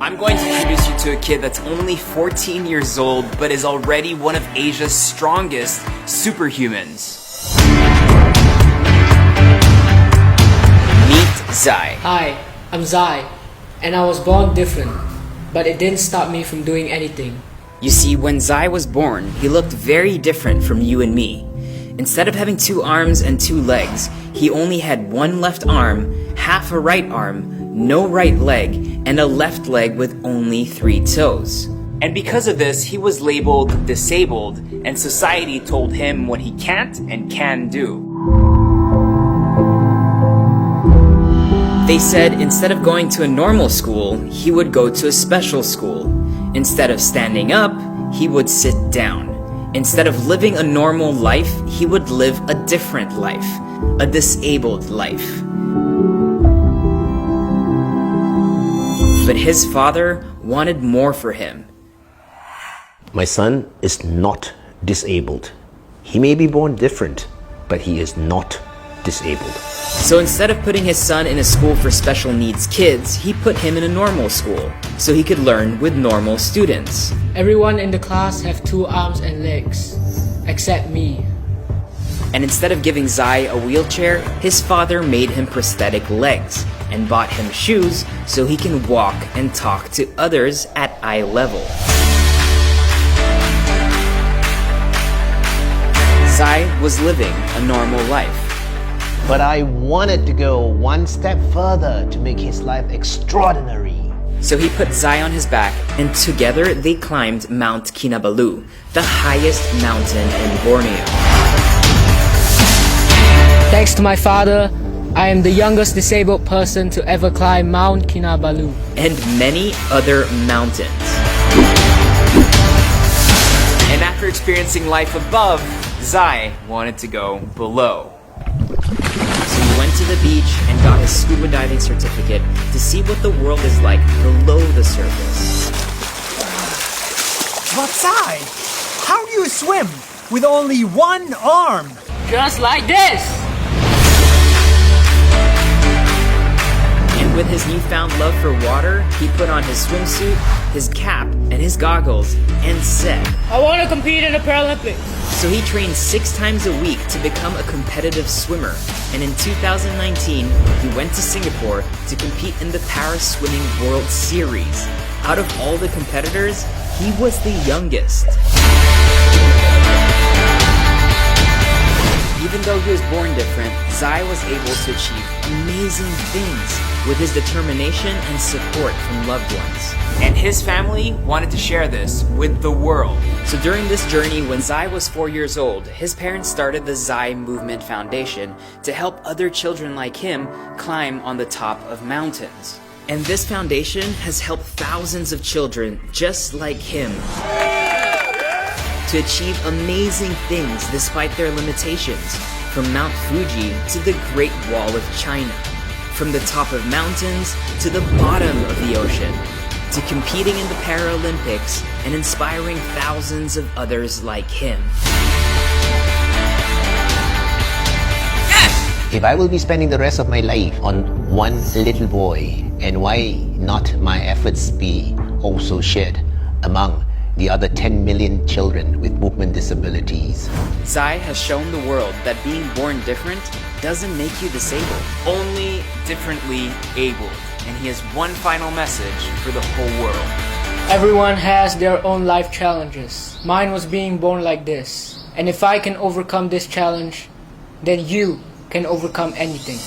I'm going to introduce you to a kid that's only 14 years old, but is already one of Asia's strongest superhumans. Meet Zai. Hi, I'm Zai, and I was born different, but it didn't stop me from doing anything. You see, when Zai was born, he looked very different from you and me. Instead of having 2 arms and 2 legs, he only had 1 left arm, half a right arm, no right leg, and a left leg with only 3 toes. And because of this, he was labeled disabled, and society told him what he can't and can do. They said instead of going to a normal school, he would go to a special school. Instead of standing up, he would sit down. Instead of living a normal life, he would live a different life, a disabled life. But his father wanted more for him. My son is not disabled. He may be born different, but he is not disabled. So instead of putting his son in a school for special needs kids, he put him in a normal school, so he could learn with normal students. Everyone in the class have 2 arms and legs, except me. And instead of giving Zai a wheelchair, his father made him prosthetic legs and bought him shoes so he can walk and talk to others at eye level. Zai was living a normal life. But I wanted to go one step further to make his life extraordinary. So he put Zai on his back, and together they climbed Mount Kinabalu, the highest mountain in Borneo. Thanks to my father, I am the youngest disabled person to ever climb Mount Kinabalu. And many other mountains. And after experiencing life above, Zai wanted to go below. So he went to the beach and got his scuba diving certificate to see what the world is like below the surface. But Zai, how do you swim with only 1 arm? Just like this! And with his newfound love for water, he put on his swimsuit, his cap, and his goggles, and said, I want to compete in the Paralympics. So he trained 6 times a week to become a competitive swimmer. And in 2019, he went to Singapore to compete in the Para Swimming World Series. Out of all the competitors, he was the youngest. Even though he was born different, Zai was able to achieve amazing things with his determination and support from loved ones. And his family wanted to share this with the world. So during this journey, when Zai was 4 years old, his parents started the Zai Movement Foundation to help other children like him climb on the top of mountains. And this foundation has helped thousands of children just like him to achieve amazing things despite their limitations, from Mount Fuji to the Great Wall of China, from the top of mountains to the bottom of the ocean, to competing in the Paralympics and inspiring thousands of others like him. If I will be spending the rest of my life on one little boy, and why not my efforts be also shared among the other 10 million children with movement disabilities? Zai has shown the world that being born different doesn't make you disabled, only differently abled. And he has one final message for the whole world. Everyone has their own life challenges. Mine was being born like this. And if I can overcome this challenge, then you can overcome anything.